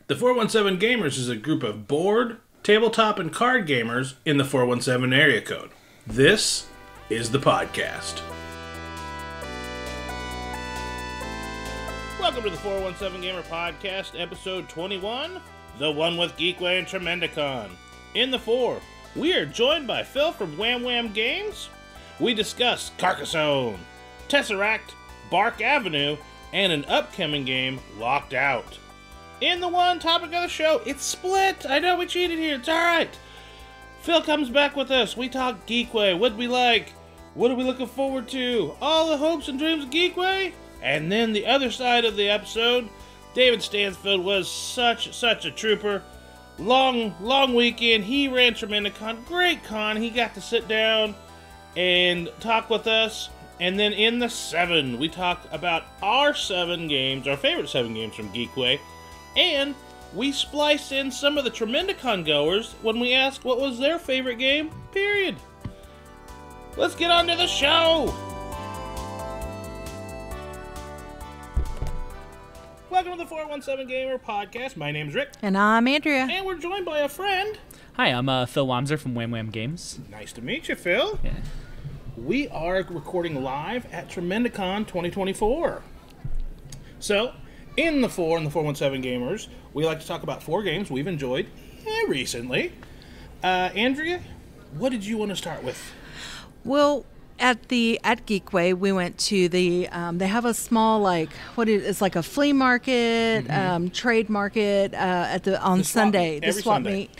The 417 Gamers is a group of board, tabletop, and card gamers in the 417 area code. This is the podcast. Welcome to the 417 Gamer Podcast, episode 21, the one with Geekway and Tremendicon. In the 4, we are joined by Phil from WamWam Games. We discuss Carcassone, Tessaract, Bark Avenue, and an upcoming game, Locked Out. In the one topic of the show, it's split. I know we cheated here. It's alright. Phil comes back with us. We talk Geekway. What we like? What are we looking forward to? All the hopes and dreams of Geekway? And then the other side of the episode, David Stansfield was such a trooper. Long weekend. He ran Tremendicon. Great con. He got to sit down and talk with us. And then in the 7, we talk about our 7 games, our favorite 7 games from Geekway. And we splice in some of the Tremendicon goers when we ask what was their favorite game, period. Let's get on to the show! Welcome to the 417 Gamer Podcast. My name's Rick. And I'm Andrea. And we're joined by a friend. Hi, I'm Phil Wamser from WamWam Games. Nice to meet you, Phil. Yeah. We are recording live at Tremendicon 2024. So, in the 417 Gamers, we like to talk about 4 games we've enjoyed recently. Andrea, what did you want to start with? Well, at Geekway, we went to the they have a small it's like a flea market, trade market on Sunday, the swap meet,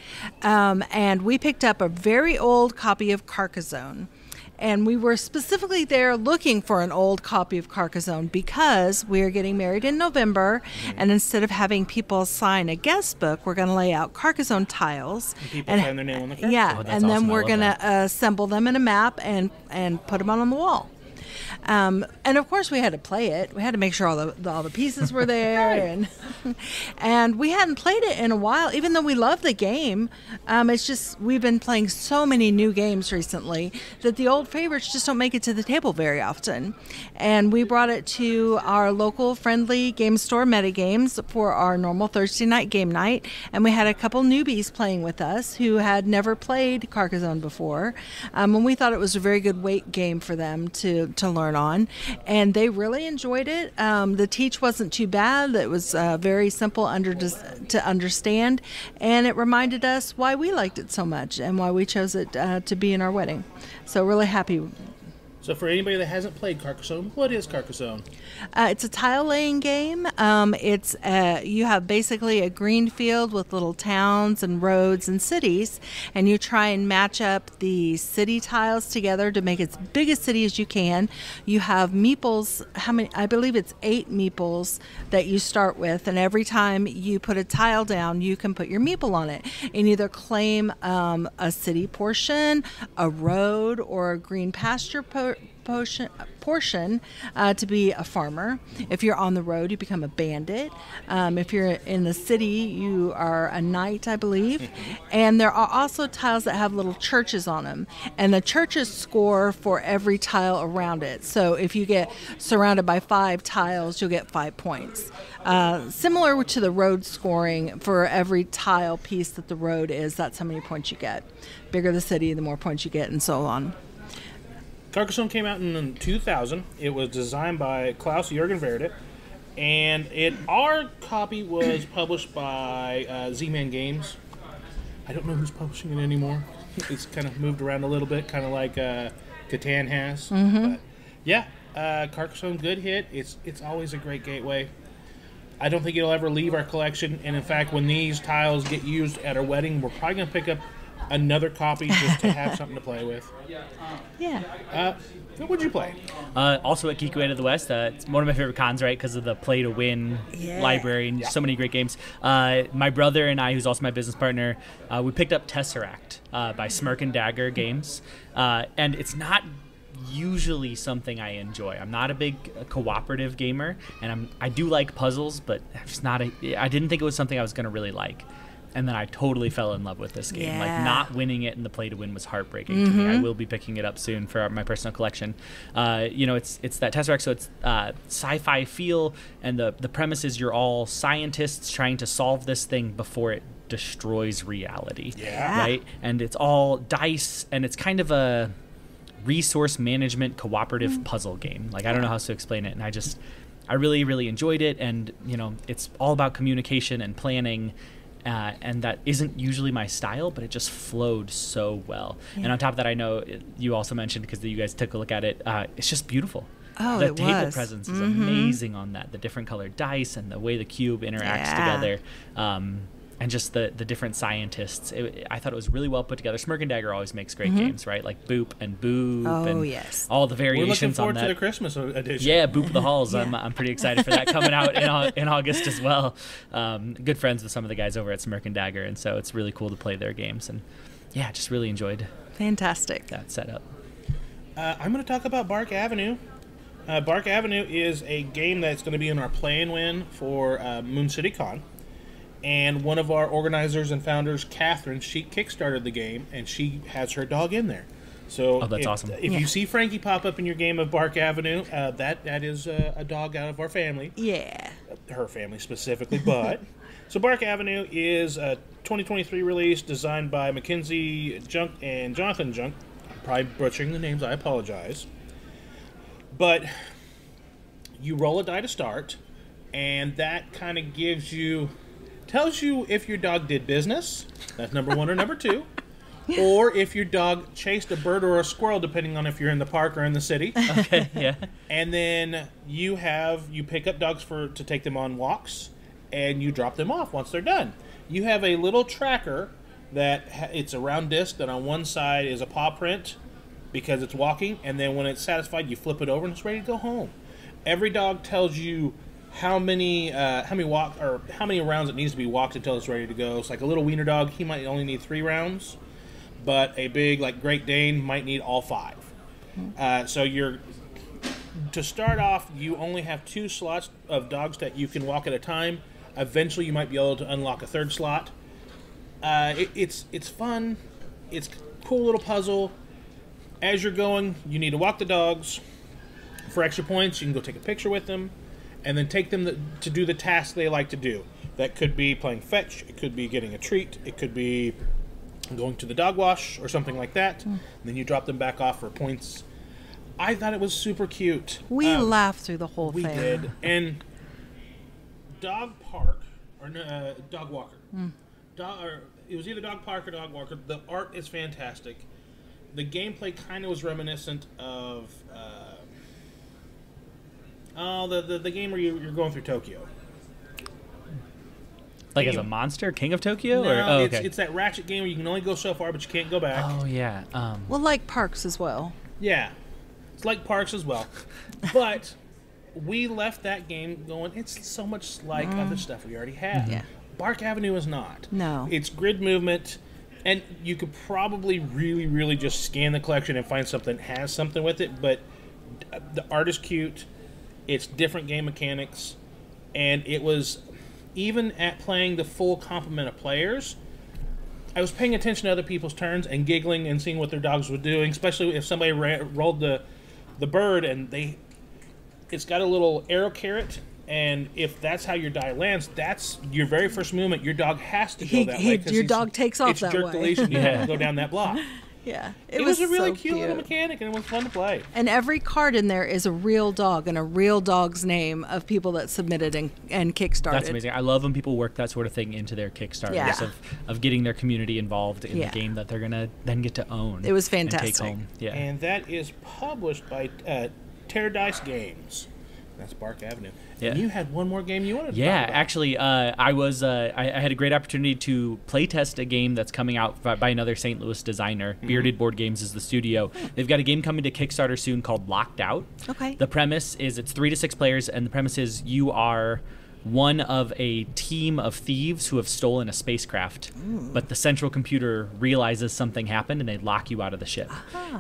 and we picked up a very old copy of Carcassone. And we were specifically there looking for an old copy of Carcassone because we are getting married in November, and instead of having people sign a guest book, we're going to lay out Carcassone tiles. And people sign their name on the card. Yeah, Oh, that's and then awesome. we're going to assemble them in a map and put them on the wall. And of course, we had to play it. We had to make sure all the pieces were there, and we hadn't played it in a while. Even though we love the game, it's just we've been playing so many new games recently that the old favorites just don't make it to the table very often. And we brought it to our local friendly game store, Metagames, for our normal Thursday night game night, and we had a couple newbies playing with us who had never played Carcassone before, and we thought it was a very good weight game for them to learn on, and they really enjoyed it. The teach wasn't too bad. It was very simple to understand, and it reminded us why we liked it so much and why we chose it to be in our wedding. So really happy. So for anybody that hasn't played Carcassone, what is Carcassone? It's a tile-laying game. You have basically a green field with little towns and roads and cities, and you try and match up the city tiles together to make as big a city as you can. You have meeples. How many? I believe it's 8 meeples that you start with, and every time you put a tile down, you can put your meeple on it and either claim a city portion, a road, or a green pasture portion to be a farmer. If you're on the road, you become a bandit. If you're in the city, you are a knight, I believe. And there are also tiles that have little churches on them. And the churches score for every tile around it. So if you get surrounded by 5 tiles, you'll get 5 points. Similar to the road scoring, for every tile piece that the road is, that's how many points you get. Bigger the city, the more points you get, and so on. Carcassone came out in 2000. It was designed by Klaus-Jürgen Verdet, and our copy was published by Z-Man Games. I don't know who's publishing it anymore. It's kind of moved around a little bit, kind of like Catan has. But yeah, Carcassone, good hit. It's always a great gateway. I don't think it'll ever leave our collection, and in fact, when these tiles get used at our wedding, we're probably going to pick up another copy just to have something to play with. Yeah. What would you play? Also at Geekway of the West. It's one of my favorite cons, right, because of the play-to-win library and so many great games. My brother and I, who's also my business partner, we picked up Tessaract by Smirk and Dagger Games. And it's not usually something I enjoy. I'm not a big cooperative gamer, and I do like puzzles, but I didn't think it was something I was going to really like. And then I totally fell in love with this game. Yeah. Like, not winning it in the play to win was heartbreaking to me. I will be picking it up soon for my personal collection. It's that Tesseract, so it's sci-fi feel, and the premise is you're all scientists trying to solve this thing before it destroys reality. Yeah. Right? And it's all dice, and it's kind of a resource management cooperative puzzle game. Like, I don't know how else to explain it, and I really, really enjoyed it. And it's all about communication and planning. And that isn't usually my style, but it just flowed so well. Yeah. And on top of that, I know you also mentioned, because you guys took a look at it, it's just beautiful. Oh, the table presence is amazing on that. The different colored dice and the way the cube interacts together. And just the different scientists. I thought it was really well put together. Smirk and Dagger always makes great games, right? Like Boop and Boop and all the variations on that. We're looking forward to the Christmas edition. Yeah, Boop of the Halls. Yeah. I'm pretty excited for that coming out in August as well. Good friends with some of the guys over at Smirk and Dagger, and so it's really cool to play their games. And yeah, just really enjoyed that setup. I'm going to talk about Bark Avenue. Bark Avenue is a game that's going to be in our play and win for Moon City Con. And one of our organizers and founders, Catherine, she kickstarted the game, and she has her dog in there. So that's awesome. If you see Frankie pop up in your game of Bark Avenue, that is a dog out of our family. Yeah. Her family specifically, but... So Bark Avenue is a 2023 release designed by Mackenzie Junk and Jonathan Junk. I'm probably butchering the names, I apologize. But you roll a die to start, and that kind of tells you if your dog did business, that's number 1 or number 2, or if your dog chased a bird or a squirrel, depending on if you're in the park or in the city. Okay, yeah. And then you pick up dogs to take them on walks, and you drop them off once they're done. You have a little tracker it's a round disc that on one side is a paw print because it's walking, and then when it's satisfied, you flip it over and it's ready to go home. Every dog tells you how many rounds it needs to be walked until it's ready to go. It's like a little wiener dog, he might only need 3 rounds, but a big like Great Dane might need all 5. So to start off, you only have 2 slots of dogs that you can walk at a time. Eventually, you might be able to unlock a 3rd slot. It's fun. It's a cool little puzzle. As you're going, you need to walk the dogs. For extra points, you can go take a picture with them, and then take them to do the tasks they like to do. That could be playing fetch, it could be getting a treat, it could be going to the dog wash or something like that. And then you drop them back off for points. I thought it was super cute. We laughed through the whole thing. We did. And Dog Park, or Dog Walker. It was either Dog Park or Dog Walker. The art is fantastic. The gameplay kind of was reminiscent of... the game where you're going through Tokyo. Like as a monster? King of Tokyo? No, it's that Ratchet game where you can only go so far, but you can't go back. Oh, yeah. Well, like Parks as well. Yeah. It's like Parks as well. But we left that game going, it's so much like other stuff we already had. Yeah. Bark Avenue is not. No. It's grid movement, and you could probably really, really just scan the collection and find something that has something with it, but the art is cute. It's different game mechanics, and it was, even at playing the full complement of players, I was paying attention to other people's turns and giggling and seeing what their dogs were doing, especially if somebody rolled the bird and it's got a little arrow carrot, and if that's how your die lands, that's your very first movement. Your dog has to go that way. Your dog takes off that way. It's jerk deletion. You have to go down that block. Yeah. It was a really cute little mechanic, and it was fun to play. And every card in there is a real dog and a real dog's name of people that submitted and kickstarted. That's amazing. I love when people work that sort of thing into their Kickstarters of getting their community involved in the game that they're going to then get to own. It was fantastic. And take home. Yeah. And that is published by Dice Games. That's Bark Avenue. Yeah. And you had one more game you wanted to talk about. Actually, I had a great opportunity to playtest a game that's coming out by another St. Louis designer. Bearded Board Games is the studio. They've got a game coming to Kickstarter soon called Locked Out. Okay. The premise is it's 3 to 6 players, and the premise is you are one of a team of thieves who have stolen a spacecraft, but the central computer realizes something happened and they lock you out of the ship.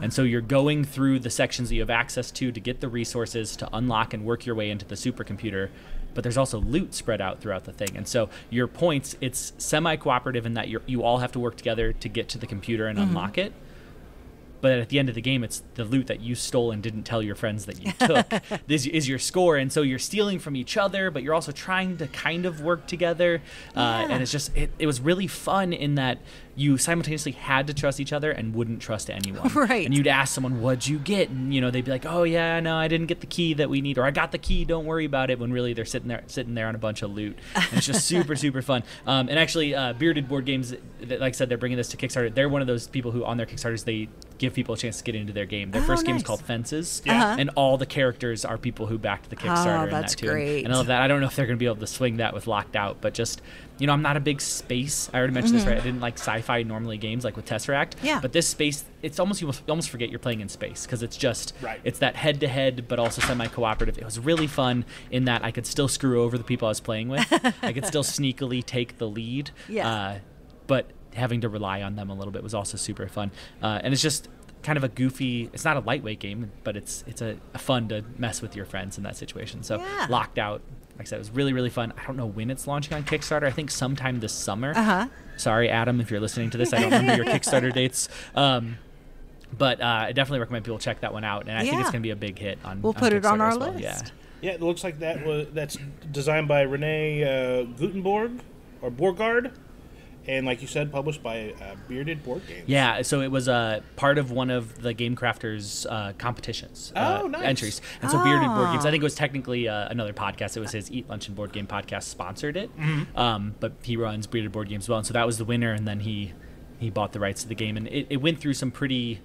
And so you're going through the sections that you have access to get the resources to unlock and work your way into the supercomputer. but there's also loot spread out throughout the thing. And so your points, it's semi-cooperative in that you all have to work together to get to the computer and unlock it. But at the end of the game, it's the loot that you stole and didn't tell your friends that you took. This is your score. And so you're stealing from each other, but you're also trying to kind of work together. And it's just, it was really fun in that you simultaneously had to trust each other and wouldn't trust anyone. Right. And you'd ask someone, what'd you get? And, they'd be like, oh, yeah, no, I didn't get the key that we need. Or I got the key, don't worry about it. When really they're sitting there on a bunch of loot. And it's just super, super fun. And actually, Bearded Board Games, like I said, they're bringing this to Kickstarter. They're one of those people who, on their Kickstarters, they give people a chance to get into their game. Their first game is called Fences, and all the characters are people who backed the Kickstarter. Oh, that's great. And I love that. I don't know if they're going to be able to swing that with Locked Out, but just, I'm not a big space. I already mentioned this, right? I didn't like sci-fi normally games like with Tessaract. Yeah. But this space, it's almost, you almost forget you're playing in space because it's just, it's that head-to-head, but also semi-cooperative. It was really fun in that I could still screw over the people I was playing with. I could still sneakily take the lead. Yeah. But having to rely on them a little bit was also super fun. And it's just kind of a goofy, it's not a lightweight game, but it's a fun to mess with your friends in that situation. So Locked Out, like I said, it was really, really fun. I don't know when it's launching on Kickstarter. I think sometime this summer. Sorry, Adam, if you're listening to this. I don't remember your Kickstarter dates. But I definitely recommend people check that one out. And I think it's going to be a big hit on We'll put it on our well. list. Yeah, it looks like that's designed by Renee Gutenborg, or Borgard. And like you said, published by Bearded Board Games. Yeah, so it was part of one of the Game Crafters competitions. Nice. Entries. And so Bearded Board Games, I think it was technically another podcast. It was his Eat Lunch and Board Game podcast sponsored it. But he runs Bearded Board Games as well. And so that was the winner, and then he bought the rights to the game. And it went through some pretty...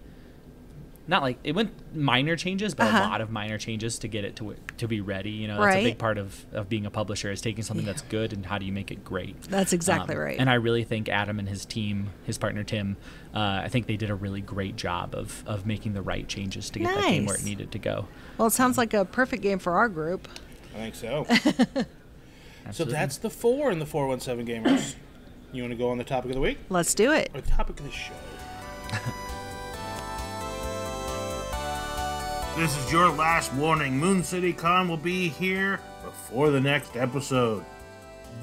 it went minor changes, but a lot of minor changes to get it to be ready. That's a big part of being a publisher, is taking something that's good and how do you make it great. That's exactly right. And I really think Adam and his team, his partner Tim, I think they did a really great job of making the right changes to get that game where it needed to go. Well, it sounds like a perfect game for our group. I think so. So that's the 4 in the 417 Gamers. You want to go on the topic of the week? Let's do it. Or the topic of the show? This is your last warning. Moon City Con will be here before the next episode.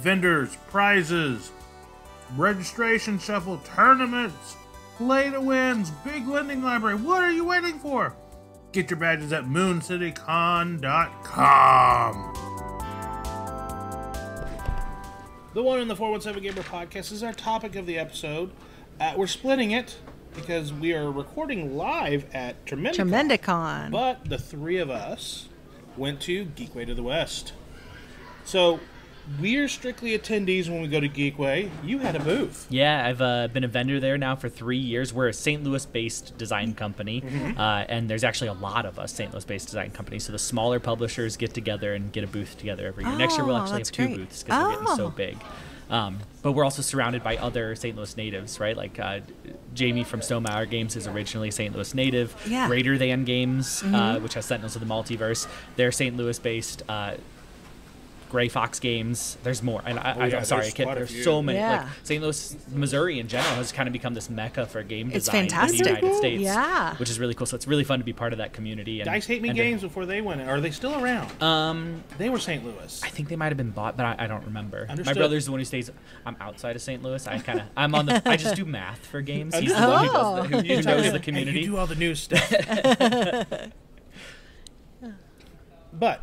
Vendors, prizes, registration shuffle, tournaments, play-to-wins, big lending library. What are you waiting for? Get your badges at mooncitycon.com. The One in the 417 Gamer podcast is our topic of the episode. We're splitting it because we are recording live at Tremendicon. But the three of us went to Geekway to the West. So we're strictly attendees when we go to Geekway. You had a booth. Yeah, I've been a vendor there now for 3 years. We're a St. Louis-based design company, and there's actually a lot of us St. Louis-based design companies. So the smaller publishers get together and get a booth together every year. Next year we'll actually have 2 booths because we're getting so big. But we're also surrounded by other St. Louis natives, right? Like Jamie from Stonemaier Games is originally a St. Louis native. Yeah. Greater Than Games, which has Sentinels of the Multiverse, they're St. Louis-based. Gray Fox Games. There's more, and I'm sorry, I can't. There's so many. Yeah. Like St. Louis, Missouri, in general, has kind of become this mecca for game It's design fantastic. in the United States. Yeah, which is really cool. So it's really fun to be part of that community. And, Dice Hate Me Games before they went. Are they still around? They were St. Louis. I think they might have been bought, but I don't remember. Understood. My brother's the one who stays. I'm outside of St. Louis. I'm on the. I just do math for games. He's the one who knows the community. Hey, you do all the new stuff. But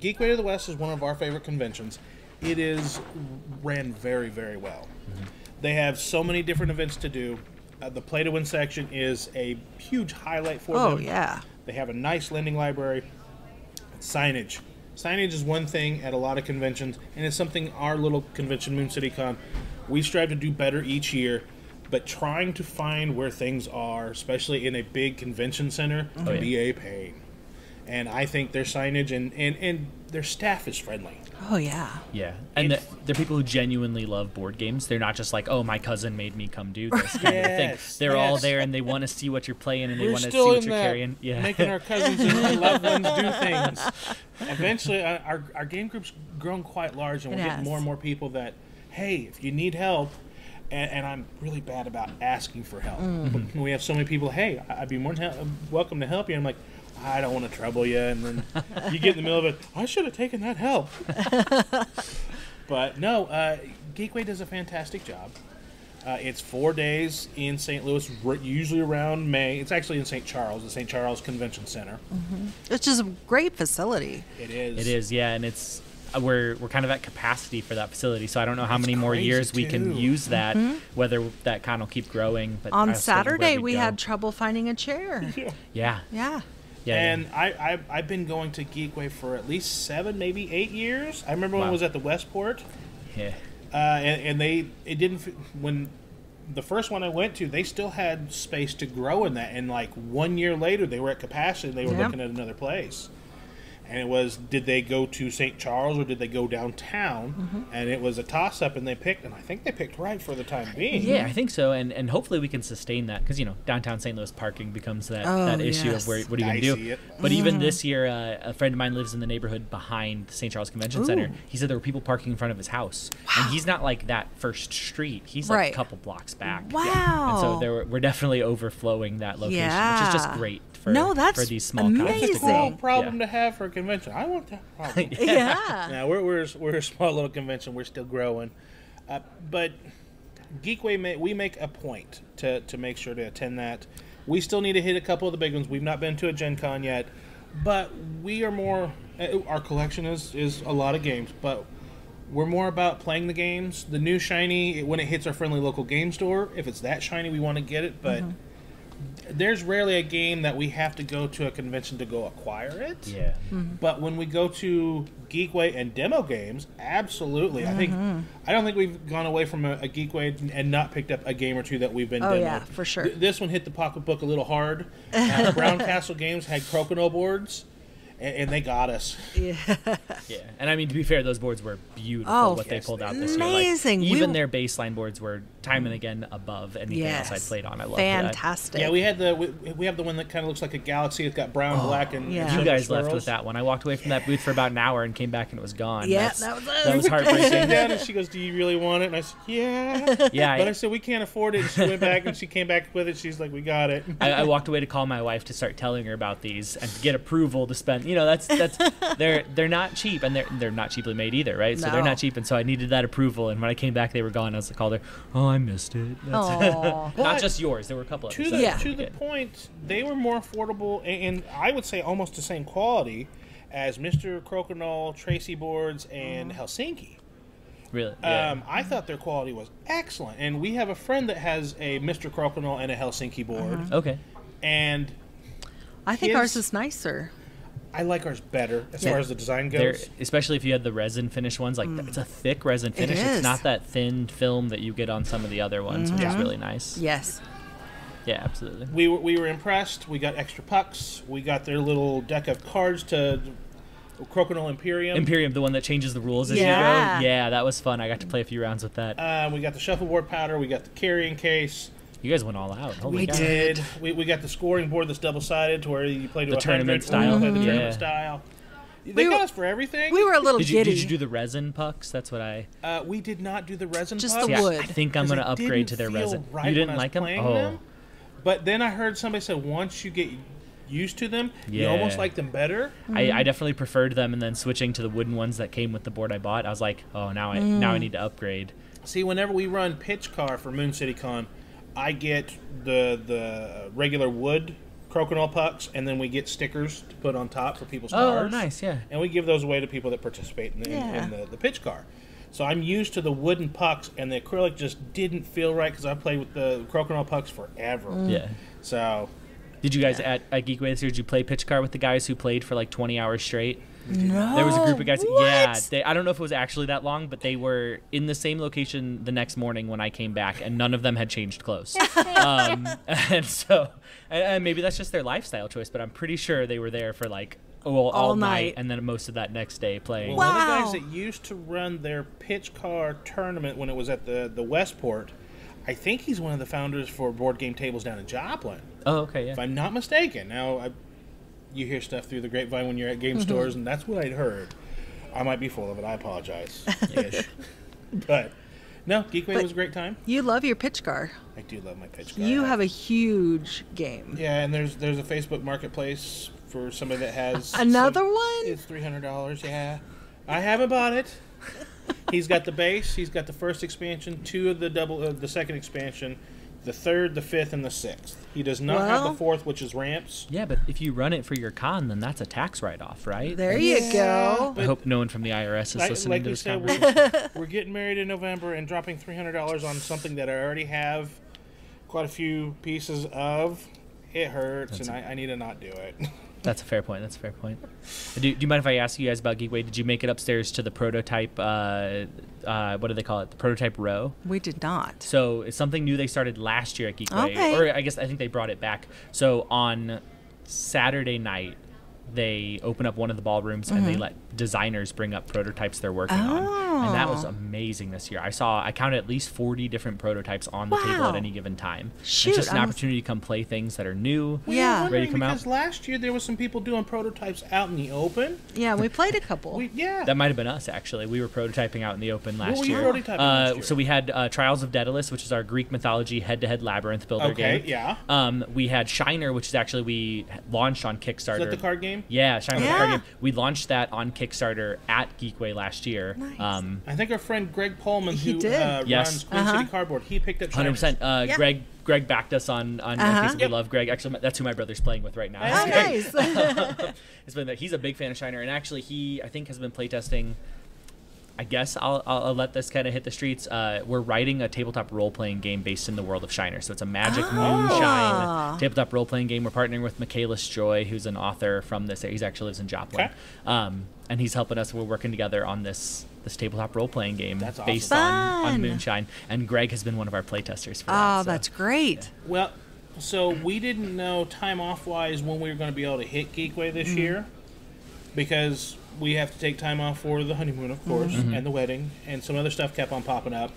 Geekway to the West is one of our favorite conventions. It is ran very, very well. They have so many different events to do. The play-to-win section is a huge highlight for them. Oh, yeah. They have a nice lending library. Signage. Signage is one thing at a lot of conventions, and it's something our little convention, Moon City Con, we strive to do better each year. But trying to find where things are, especially in a big convention center, can be a pain. And I think their signage and their staff is friendly. Oh, yeah. Yeah. And they're people who genuinely love board games. They're not just like, oh, my cousin made me come do this kind of thing. They're all there, and they want to see what you're playing, and they want to see what you're carrying. Yeah. Making our cousins and loved ones do things. Eventually, our game group's grown quite large, and we're getting more and more people that, hey, if you need help, and I'm really bad about asking for help. But we have so many people, hey, I'd be more than welcome to help you. I'm like, I don't want to trouble you, and then you get in the middle of it, I should have taken that help. But no, Geekway does a fantastic job. It's 4 days in St. Louis, usually around May. It's actually in St. Charles, the St. Charles Convention Center. It's just a great facility. It is. It is, yeah, and it's we're kind of at capacity for that facility, so I don't know how many more years we can use that, whether that kind of keep growing. But on Saturday, we had trouble finding a chair. Yeah. And I've been going to Geekway for at least 7, maybe 8 years. I remember when it was at the Westport. Yeah. And when the first one I went to, they still had space to grow in that. And like 1 year later, they were at capacity. They were looking at another place. And it was, did they go to St. Charles or did they go downtown? And it was a toss-up, and they picked, and I think they picked right for the time being. Yeah, I think so, and hopefully we can sustain that, because, downtown St. Louis parking becomes that issue of where, what are you going to do? But even this year, a friend of mine lives in the neighborhood behind the St. Charles Convention Center. He said there were people parking in front of his house. And he's not like that first street. He's like a couple blocks back. Wow. And so we're definitely overflowing that location, which is just great for these small amazing. That's a cool problem to have for a convention. I want that problem. Now we're a small little convention. We're still growing, but Geekway we make a point to make sure to attend that. We still need to hit a couple of the big ones. We've not been to a Gen Con yet, but we are more. Our collection is a lot of games, but we're more about playing the games. The new shiny, when it hits our friendly local game store, if it's that shiny, we want to get it, but. There's rarely a game that we have to go to a convention to go acquire it. Yeah. But when we go to Geekway and demo games, absolutely. I don't think we've gone away from a Geekway and not picked up a game or two that we've been demoed. Oh, yeah, for sure. This one hit the pocketbook a little hard. Brown Castle Games had Crocono boards, and they got us. Yeah, and I mean, to be fair, those boards were beautiful, they pulled out this year. Amazing. Like, even their baseline boards were time and again above anything else I'd played on. I loved that. Fantastic. Yeah, we have the one that kind of looks like a galaxy. It's got brown, black, and you guys left with that one. I walked away from that booth for about an hour and came back and it was gone. Yeah, that was heartbreaking. And she goes, "Do you really want it?" And I said, "Yeah." Yeah. But I said, "We can't afford it." And she went back and she came back with it. She's like, "We got it." I walked away to call my wife to start telling her about these and to get approval to spend. That's they're not cheap, and they're not cheaply made either, right? So they're not cheap, and so I needed that approval. And when I came back, they were gone. I was called her. Oh, I missed it. Not just yours. There were a couple of to the point, they were more affordable, and I would say almost the same quality as Mr. Crokinole, Tracy boards, and Helsinki. Really? Yeah. I thought their quality was excellent, and we have a friend that has a Mr. Crokinole and a Helsinki board. Okay. And I think ours is nicer. I like ours better as far as the design goes. Especially if you had the resin finish ones. Like it's a thick resin finish. It's not that thin film that you get on some of the other ones, which is really nice. Yes. Yeah, absolutely. We were impressed. We got extra pucks. We got their little deck of cards to Crokinole Imperium. Imperium, the one that changes the rules as you go. Yeah, that was fun. I got to play a few rounds with that. We got the shuffleboard powder. We got the carrying case. You guys went all out. Holy God. Did. We got the scoring board that's double-sided to where you play to the tournament style. Play the tournament style. They got us for everything. We were a little giddy. Did you do the resin pucks? That's what I... we did not do the resin pucks. Just the wood. I think I'm going to upgrade to their resin. You didn't like them? Them? But then I heard somebody say once you get used to them, you almost like them better. I definitely preferred them, and then switching to the wooden ones that came with the board I bought, I was like, oh, now I need to upgrade. See, whenever we run Pitch Car for Moon City Con, I get the regular wood Crokinole pucks, and then we get stickers to put on top for people's cars. Oh, nice, yeah. And we give those away to people that participate in the pitch car. So I'm used to the wooden pucks, and the acrylic just didn't feel right because I played with the Crokinole pucks forever. Yeah. So... Did you guys at Geekway this year, did you play pitch car with the guys who played for like 20 hours straight? No. There was a group of guys. What? Yeah. I don't know if it was actually that long, but they were in the same location the next morning when I came back, and none of them had changed clothes. And so, and maybe that's just their lifestyle choice, but I'm pretty sure they were there for like all night, and then most of that next day playing. Well, one of the guys that used to run their pitch car tournament when it was at the Westport, I think he's one of the founders for board game tables down in Joplin. Oh, okay, yeah. If I'm not mistaken. Now, you hear stuff through the grapevine when you're at game stores, and that's what I'd heard. I might be full of it. I apologize. But, no, Geekway was a great time. You love your pitch car. I do love my pitch car. You have a huge game. Yeah, and there's a Facebook marketplace for somebody that has another one. It's $300. Yeah, I haven't bought it. He's got the base. He's got the first expansion, 2 of the second expansion, the 3rd, the 5th, and the 6th. He does not have the 4th, which is ramps. Yeah, but if you run it for your con, then that's a tax write-off, right? There you go. I hope no one from the IRS is listening to this conversation. We're getting married in November and dropping $300 on something that I already have quite a few pieces of. It hurts, and I need to not do it. That's a fair point. Do you mind if I ask you guys about Geekway? Did you make it upstairs to the prototype, what do they call it? The prototype row? We did not. So it's something new they started last year at Geekway. Okay. Or I think they brought it back. So on Saturday night, they open up one of the ballrooms and they let designers bring up prototypes they're working on. And that was amazing this year. I counted at least 40 different prototypes on the table at any given time. Shoot, it's just an opportunity to come play things that are new, Yeah. ready to come out. Because last year there was some people doing prototypes out in the open. Yeah, we played a couple. That might have been us, actually. We were prototyping out in the open last year. What were you prototyping last year? So we had Trials of Daedalus, which is our Greek mythology head-to-head labyrinth builder game. Okay, yeah. We had Shiner, which is actually we launched on Kickstarter. Is that the card game? Yeah, Shiner the card game. We launched that on Kickstarter at Geekway last year. Nice. I think our friend Greg Pullman, who Yes. runs Queen City Cardboard, he picked up Shiner. 100%. Greg backed us on Facebook. We love Greg. Actually, that's who my brother's playing with right now. Oh, nice. He's a big fan of Shiner, and actually he, I think, has been playtesting. I guess I'll let this kind of hit the streets. We're writing a tabletop role-playing game based in the world of Shiner. So it's a magic moonshine tabletop role-playing game. We're partnering with Michaelis Joy, who's an author from this. He actually lives in Joplin. Okay. And he's helping us. We're working together on this tabletop role-playing game based on Moonshine. And Greg has been one of our playtesters for that. Oh, that's great. Well, so we didn't know time off-wise when we were going to be able to hit Geekway this year, because we have to take time off for the honeymoon, of course, and the wedding, and some other stuff kept on popping up.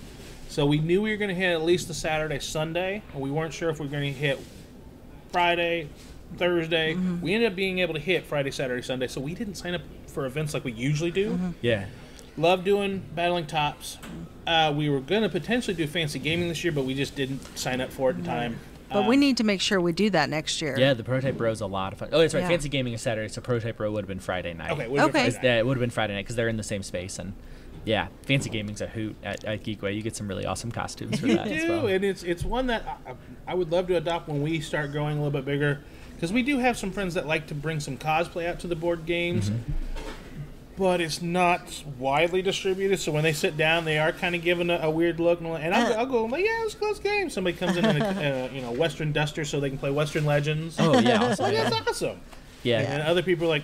So we knew we were going to hit at least the Saturday, Sunday, and we weren't sure if we were going to hit Friday, Thursday. We ended up being able to hit Friday, Saturday, Sunday, so we didn't sign up for events like we usually do. Yeah. Love doing Battling Tops. We were going to potentially do Fancy Gaming this year, but we just didn't sign up for it in time. But we need to make sure we do that next year. Yeah, the Prototype Row is a lot of fun. Oh, that's right. Fancy Gaming is Saturday, so Prototype Row would have been Friday night. Okay, it would have been Friday night because they're in the same space. And yeah, Fancy Gaming's a hoot at Geekway. You get some really awesome costumes for that as well. And it's one that I would love to adopt when we start growing a little bit bigger, because we do have some friends that like to bring some cosplay out to the board games. But it's not widely distributed, so when they sit down, they are kind of given a weird look. And I'll go, I'm like, yeah, it's a close game. Somebody comes in a Western duster so they can play Western Legends. Oh, yeah. Awesome. Like, that's awesome. Yeah. And other people are like,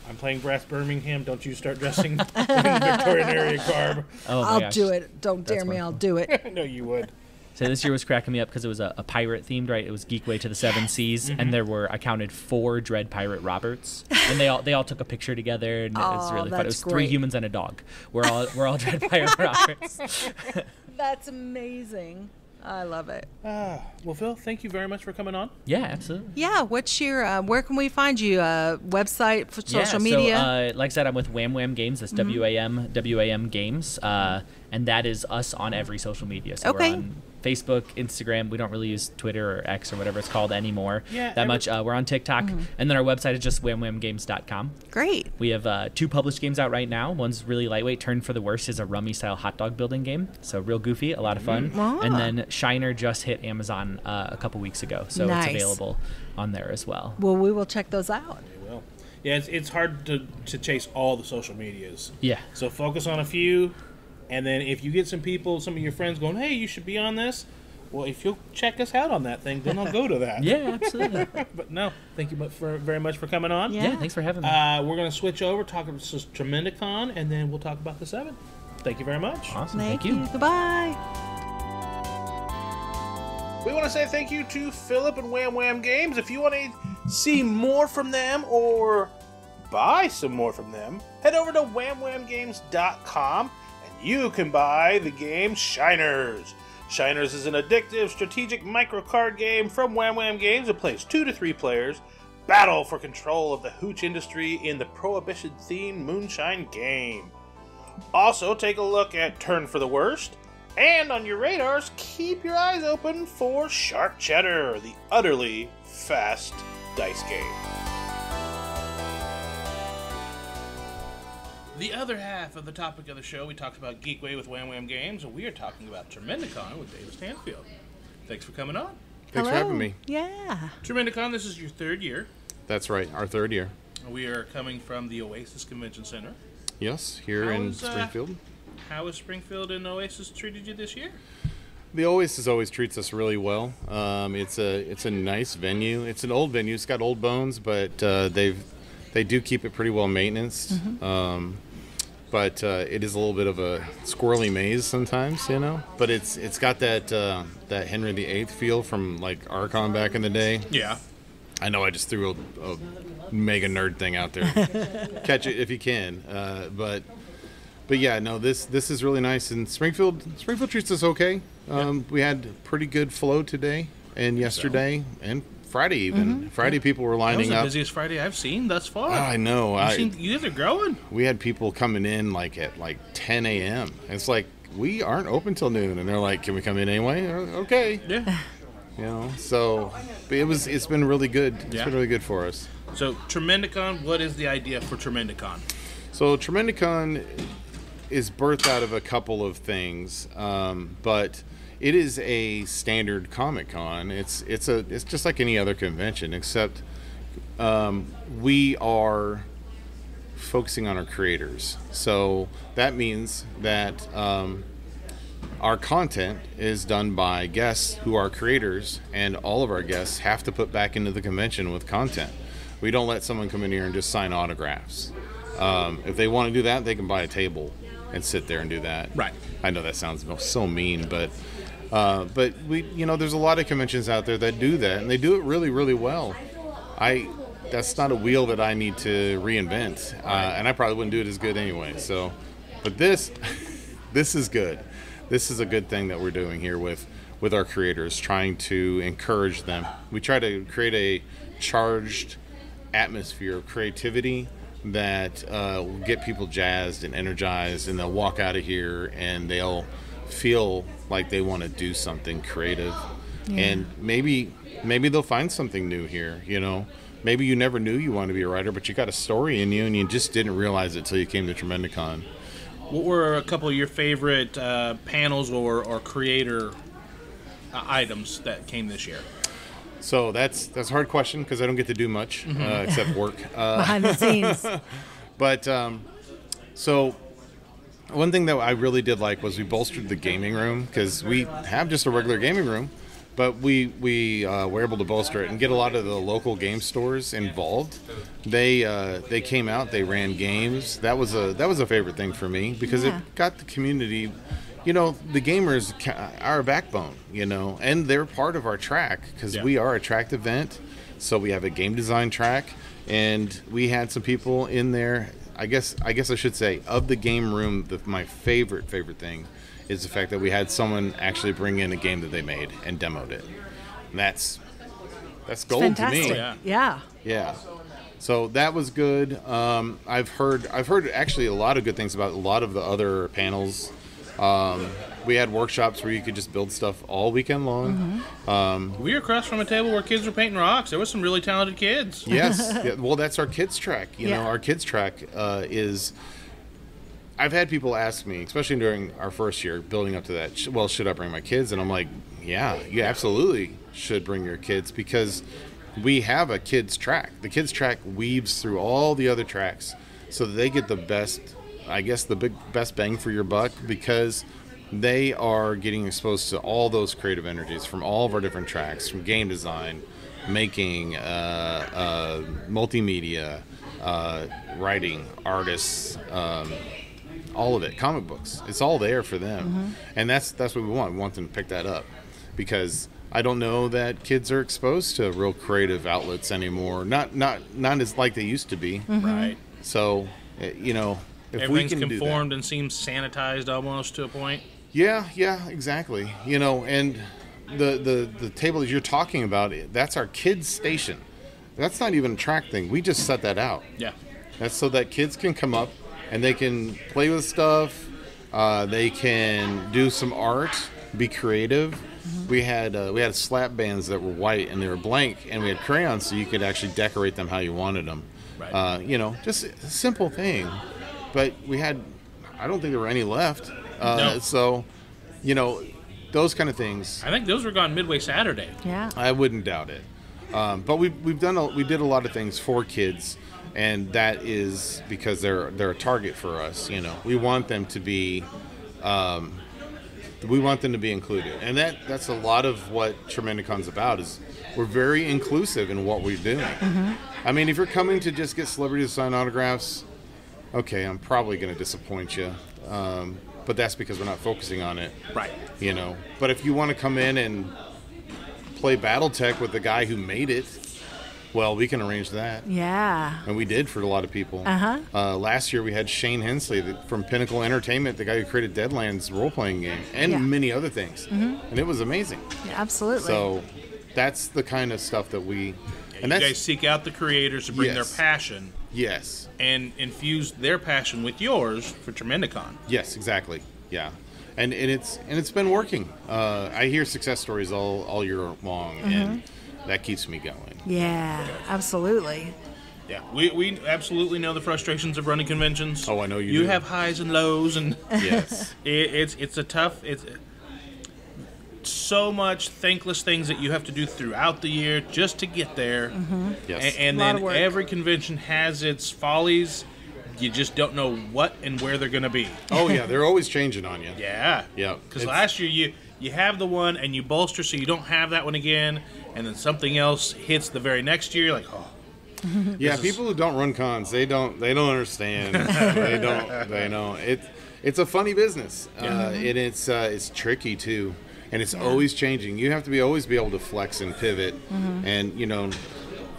I'm playing Brass Birmingham. Don't you start dressing in Victorian area garb. Oh, I'll do it. Don't dare me. I'll do it. No, you would. So this year was cracking me up because it was a pirate themed, right? It was Geekway to the Seven Seas, and there were, I counted 4 Dread Pirate Roberts, and they all took a picture together, and it was really fun. It was 3 humans and a dog. We're all Dread Pirate Roberts. That's amazing. I love it. Well, Phil, thank you very much for coming on. Yeah, absolutely. Yeah, what's your, where can we find you? Website, for social media? So, like I said, I'm with WamWam Games. That's WAM Games. And that is us on every social media. So we're on Facebook, Instagram. We don't really use Twitter or X or whatever it's called anymore much. We're on TikTok. And then our website is just wamwamgames.com. Great. We have 2 published games out right now. One's really lightweight. Turn for the Worst is a rummy-style hot dog building game. So real goofy, a lot of fun. And then Shiner just hit Amazon a couple weeks ago. So it's available on there as well. Well, we will check those out. We will. Yeah, it's hard to chase all the social medias. Yeah. So focus on a few. And then if you get some of your friends going, hey, you should be on this, well, if you'll check us out on that thing, then I'll go to that. Yeah, absolutely. But no, thank you very much for coming on. Yeah, thanks for having me. We're going to switch over, talk about Tremendicon, and then we'll talk about the 7. Thank you very much. Awesome. Thank you. Goodbye. We want to say thank you to Philip and WamWam Games. If you want to see more from them or buy some more from them, head over to wamwamgames.com. You can buy the game Shiners. Shiners is an addictive, strategic micro-card game from WamWam Games that plays 2 to 3 players battle for control of the hooch industry in the Prohibition-themed Moonshine game. Also, take a look at Turn for the Worst, and on your radars, keep your eyes open for Shark Cheddar, the utterly fast dice game. The other half of the topic of the show, we talked about Geekway with WamWam Games, and we are talking about Tremendicon with David Stansfield. Thanks for coming on. Thanks for having me. Yeah. Tremendicon, this is your third year. That's right, our third year. We are coming from the Oasis Convention Center. Yes, here in Springfield. How has Springfield and Oasis treated you this year? The Oasis always treats us really well. It's a nice venue. It's an old venue. It's got old bones, but they do keep it pretty well maintained. But it is a little bit of a squirrely maze sometimes, you know. But it's got that Henry VIII feel from like Archon back in the day. Yeah. I know I just threw a mega nerd thing out there. Catch it if you can. But yeah, no, this is really nice. And Springfield treats us okay. We had pretty good flow today and yesterday and Friday even. Friday people were lining up. That was the busiest Friday I've seen thus far. Oh, I know. You guys are growing. We had people coming in like at 10 a.m. It's like, we aren't open till noon. And they're like, can we come in anyway? Okay. Yeah. You know, so it's been really good. It's been really good for us. So Tremendicon, what is the idea for Tremendicon? So Tremendicon is birthed out of a couple of things, but it is a standard Comic Con. It's just like any other convention, except we are focusing on our creators. So that means that our content is done by guests who are creators, and all of our guests have to put back into the convention with content. We don't let someone come in here and just sign autographs. If they want to do that, they can buy a table and sit there and do that. Right. I know that sounds so mean, but we, there's a lot of conventions out there that do that, and they do it really, really well. That's not a wheel that I need to reinvent, and I probably wouldn't do it as good anyway. So, but this is good. This is a good thing that we're doing here with our creators, trying to encourage them. We try to create a charged atmosphere of creativity that will get people jazzed and energized, and they'll walk out of here and they'll feel like they want to do something creative. And maybe they'll find something new here, Maybe you never knew you wanted to be a writer, but you got a story in you and you just didn't realize it till you came to Tremendicon. What were a couple of your favorite panels or creator items that came this year? So that's a hard question because I don't get to do much except work. Behind the scenes. But so one thing that I really did like was we bolstered the gaming room, because we have just a regular gaming room, but we were able to bolster it and get a lot of the local game stores involved. They came out, they ran games. That was a favorite thing for me, because it got the community. The gamers are a backbone, and they're part of our track, because we are a tracked event. So we have a game design track, and we had some people in there. I guess I should say, of the game room, my favorite thing is the fact that we had someone actually bring in a game that they made and demoed it. And that's gold to me. Yeah. So that was good. I've heard actually a lot of good things about a lot of the other panels. We had workshops where you could just build stuff all weekend long. We were across from a table where kids were painting rocks. There was some really talented kids. Yes. Well, that's our kids track. Our kids track is... I've had people ask me, especially during our first year, building up to that, should I bring my kids? And I'm like, yeah, you absolutely should bring your kids, because we have a kids track. The kids track weaves through all the other tracks so that they get the best, best bang for your buck, because they are getting exposed to all those creative energies from all of our different tracks, from game design, making, multimedia, writing, artists, all of it, comic books. It's all there for them, and that's what we want. We want them to pick that up, because I don't know that kids are exposed to real creative outlets anymore. Not as like they used to be. Right. So, if everything's we can conformed do that, and seems sanitized almost to a point. Yeah, exactly. And the table that you're talking about, that's our kids station. That's not even a track thing. We just set that out. Yeah. That's so that kids can come up and they can play with stuff. They can do some art, be creative. We had slap bands that were white and they were blank, and we had crayons so you could actually decorate them how you wanted them. Right. Just a simple thing. but I don't think there were any left. No. So, those kind of things. I think those were gone midway Saturday. Yeah. I wouldn't doubt it. But we did a lot of things for kids, and that is because they're a target for us. We want them to be. We want them to be included, and that's a lot of what Tremendicon's about. Is we're very inclusive in what we're doing. Mm-hmm. I mean, if you're coming to just get celebrities to sign autographs, okay, I'm probably going to disappoint you, but that's because we're not focusing on it, Right. But if you want to come in and play BattleTech with the guy who made it, well, we can arrange that. Yeah. And we did for a lot of people. Last year we had Shane Hensley from Pinnacle Entertainment, the guy who created Deadlands role-playing game, and many other things. And it was amazing. Yeah, absolutely. So that's the kind of stuff that we... And you guys seek out the creators to bring their passion. Yes. And infuse their passion with yours for Tremendicon. Yes, exactly. Yeah. And it's been working. I hear success stories all year long, and that keeps me going. Yeah, absolutely. Yeah, we absolutely know the frustrations of running conventions. Oh, I know you do. You have highs and lows, and Yes. it's a tough. It's so much thankless things that you have to do throughout the year just to get there. Yes. And A lot then of work. every convention has its follies. You just don't know what and where they're going to be. Oh, yeah, they're always changing on you. Yeah. Yeah. Because last year you have the one and you bolster so you don't have that one again, and then something else hits the very next year. You're like, oh. Yeah, people who don't run cons, they don't understand. they know. It's a funny business. And it's tricky too. And it's always changing. You have to always be able to flex and pivot. And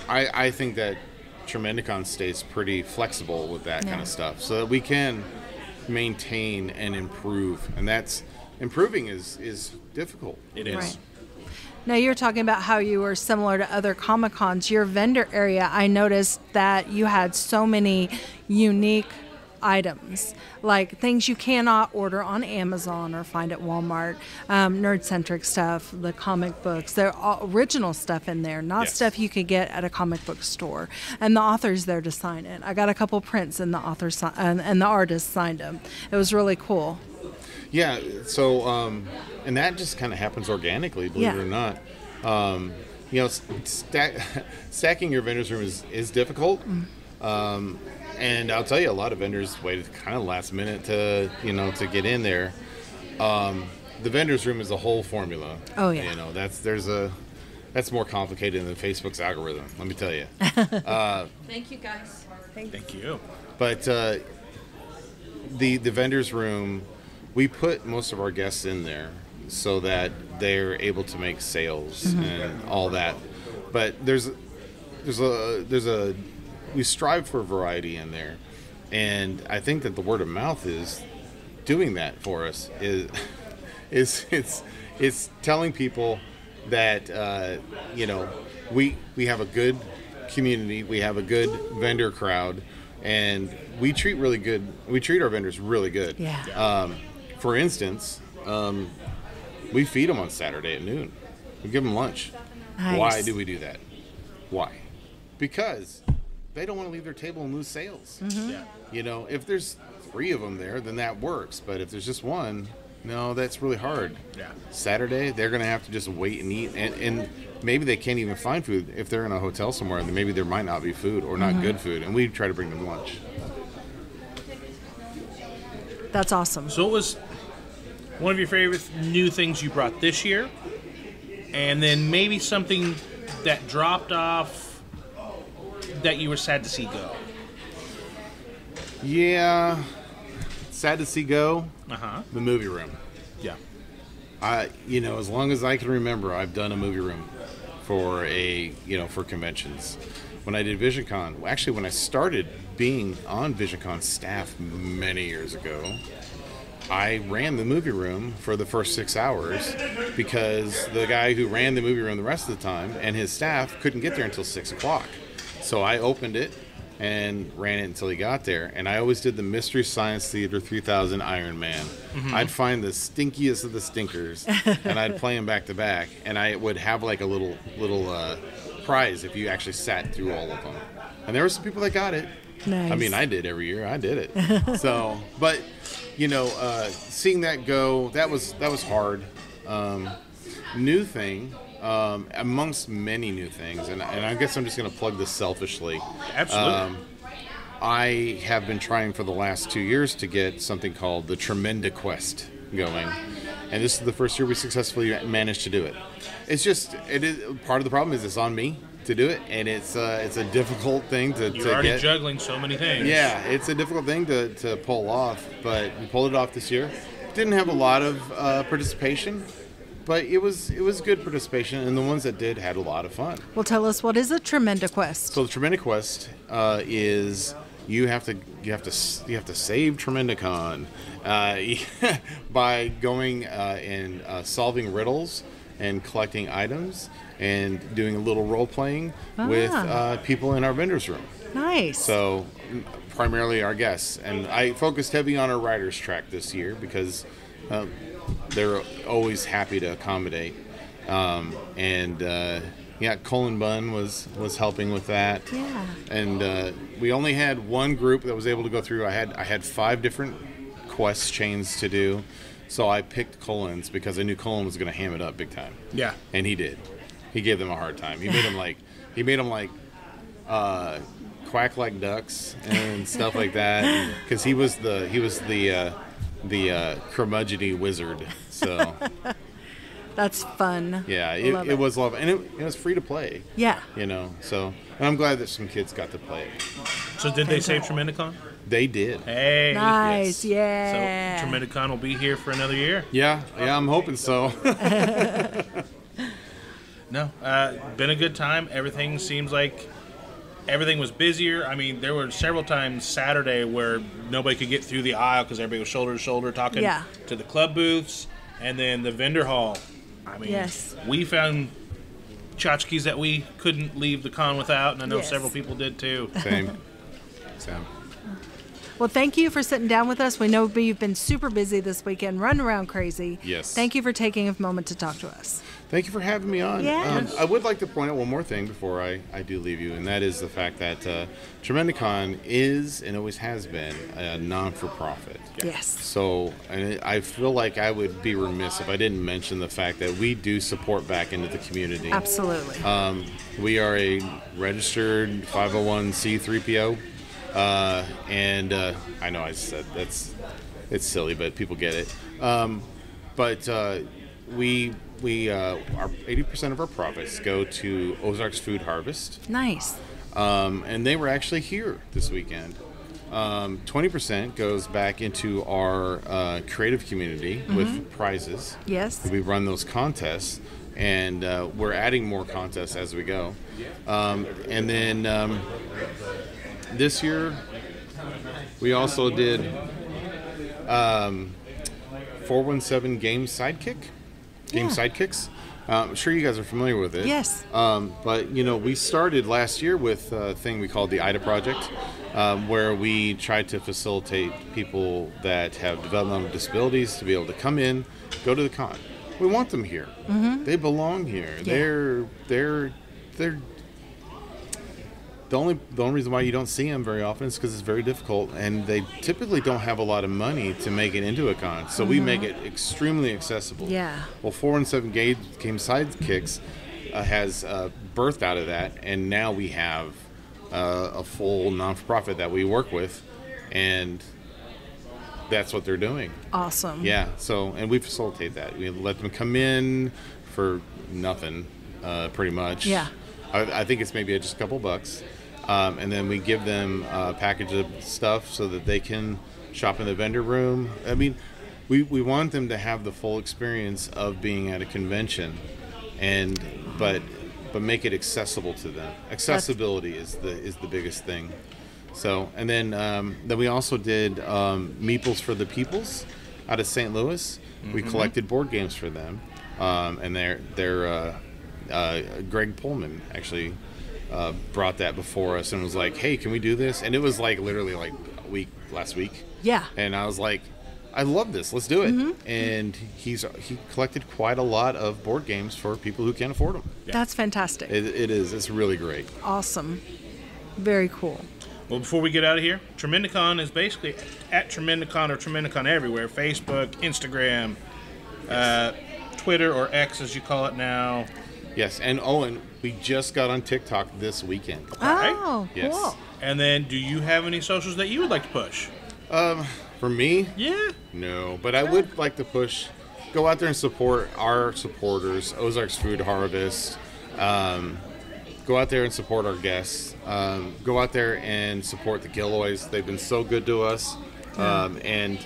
I think that Tremendicon stays pretty flexible with that kind of stuff, so that we can maintain and improve. And that's improving is difficult. It is. Right. Now, you're talking about how you were similar to other Comic-Cons. Your vendor area, I noticed that you had so many unique items, like things you cannot order on Amazon or find at Walmart, nerd-centric stuff, the comic books. They're all original stuff in there, not stuff you could get at a comic book store. And the author's there to sign it. I got a couple prints, and the author and the artist signed them. It was really cool. Yeah, so and that just kind of happens organically, believe it or not. Stacking your vendors room is difficult. And I'll tell you, a lot of vendors waited kind of last minute to get in there. The vendors room is a whole formula. Oh yeah. That's more complicated than Facebook's algorithm. Let me tell you. Thank you, guys. Thank you. But the vendors room, we put most of our guests in there so that they're able to make sales and all that. But we strive for variety in there, and I think that the word of mouth is doing that for us. It's telling people that we have a good community, we have a good vendor crowd, and we treat our vendors really good. Yeah. For instance, we feed them on Saturday at noon. We give them lunch. Nice. Why do we do that? Why? Because they don't want to leave their table and lose sales. Yeah. If there's 3 of them there, then that works. But if there's just one, no, that's really hard. Yeah. Saturday, they're going to have to just wait and eat. And maybe they can't even find food. If they're in a hotel somewhere, then maybe there might not be food or not good food. And we try to bring them lunch. That's awesome. So what was one of your favorite new things you brought this year? And then maybe something that dropped off that you were sad to see go? Yeah. Sad to see go. The movie room. Yeah. As long as I can remember, I've done a movie room for for conventions. When I did VisionCon, actually when I started being on VisionCon staff many years ago, I ran the movie room for the first 6 hours because the guy who ran the movie room the rest of the time and his staff couldn't get there until 6 o'clock. So I opened it and ran it until he got there. And I always did the Mystery Science Theater 3000 Iron Man. I'd find the stinkiest of the stinkers, and I'd play them back to back. And I would have like a little prize if you actually sat through all of them. And there were some people that got it, Nice. I mean, I did every year. I did it. So, but seeing that go, that was hard. New thing, amongst many new things, and I guess I'm just going to plug this selfishly. Absolutely. I have been trying for the last 2 years to get something called the Tremendicon going, and this is the first year we successfully managed to do it. It is part of the problem is it's on me to do it, and it's a difficult thing to You're already get. juggling so many things. Yeah, it's a difficult thing to pull off, but we pulled it off this year. Didn't have a lot of participation, but it was good participation, and the ones that did had a lot of fun. Well, tell us, what is a Tremendicon? So the Tremendicon is you have to save Tremendicon by going and solving riddles and collecting items and doing a little role playing with people in our vendors room. Nice. So primarily our guests, and I focused heavy on our writers track this year because they're always happy to accommodate. Colin Bunn was helping with that. Yeah. And we only had one group that was able to go through. I had 5 different quest chains to do, so I picked Colin's because I knew Colin was going to ham it up big time. Yeah. And he did. He gave them a hard time. He made them like quack like ducks and stuff like that, because he was the curmudgeon-y wizard. So that's fun. yeah, it was love, and it was free to play. Yeah. So, and I'm glad that some kids got to play it. So did they save Tremendicon? They did. Hey. Nice. Yes. Yeah. So Tremendicon will be here for another year. Yeah, I'm hoping so. No, been a good time. Everything seems like everything was busier. I mean, there were several times Saturday where nobody could get through the aisle because everybody was shoulder to shoulder talking to the club booths, and then the vendor hall. I mean, we found tchotchkes that we couldn't leave the con without, and I know several people did too. Same. Well, thank you for sitting down with us. We know you've been super busy this weekend, running around crazy. Yes. Thank you for taking a moment to talk to us. Thank you for having me on. Yes. I would like to point out one more thing before I do leave you, and that is the fact that Tremendicon is and always has been a non-for-profit. Yes. So, and I feel like I would be remiss if I didn't mention the fact that we do support back into the community. Absolutely. We are a registered 501c3PO, and I know I said it's silly, but people get it. We our 80% of our profits go to Ozarks Food Harvest. Nice. And they were actually here this weekend. 20% goes back into our creative community with prizes. Yes. We run those contests, and we're adding more contests as we go. And then this year, we also did 417Gamers Sidekicks. I'm sure you guys are familiar with it. Yes. But, we started last year with a thing we called the IDA Project, where we tried to facilitate people that have developmental disabilities to be able to come in, go to the con. We want them here. Mm-hmm. They belong here. Yeah. They're the only reason why you don't see them very often is because it's very difficult, and they typically don't have a lot of money to make it into a con. So we make it extremely accessible. Yeah. Well, 417Gamers Sidekicks has birthed out of that, and now we have a full non-for-profit that we work with, and that's what they're doing. Awesome. Yeah. So, and we facilitate that. We let them come in for nothing, pretty much. Yeah. I think it's maybe just a couple bucks. And then we give them a package of stuff so that they can shop in the vendor room. I mean, we want them to have the full experience of being at a convention, but make it accessible to them. Accessibility is the biggest thing. So, and then we also did Meeples for the Peoples out of St. Louis. Mm-hmm. We collected board games for them, and they're Greg Pullman actually brought that before us and was like, hey, can we do this? And it was like literally like last week. Yeah. And I was like, I love this. Let's do it. Mm-hmm. And he collected quite a lot of board games for people who can't afford them. Yeah. That's fantastic. It is. It's really great. Awesome. Very cool. Well, before we get out of here, Tremendicon is basically at Tremendicon or Tremendicon everywhere. Facebook, Instagram, Twitter, or X as you call it now. Yes, and we just got on TikTok this weekend. Oh, Yes. cool. And then, do you have any socials that you would like to push? For me, Yeah. no, but I would like to push. Go out there and support our supporters, Ozarks Food Harvest. Go out there and support our guests. Go out there and support the Gilloys. They've been so good to us. And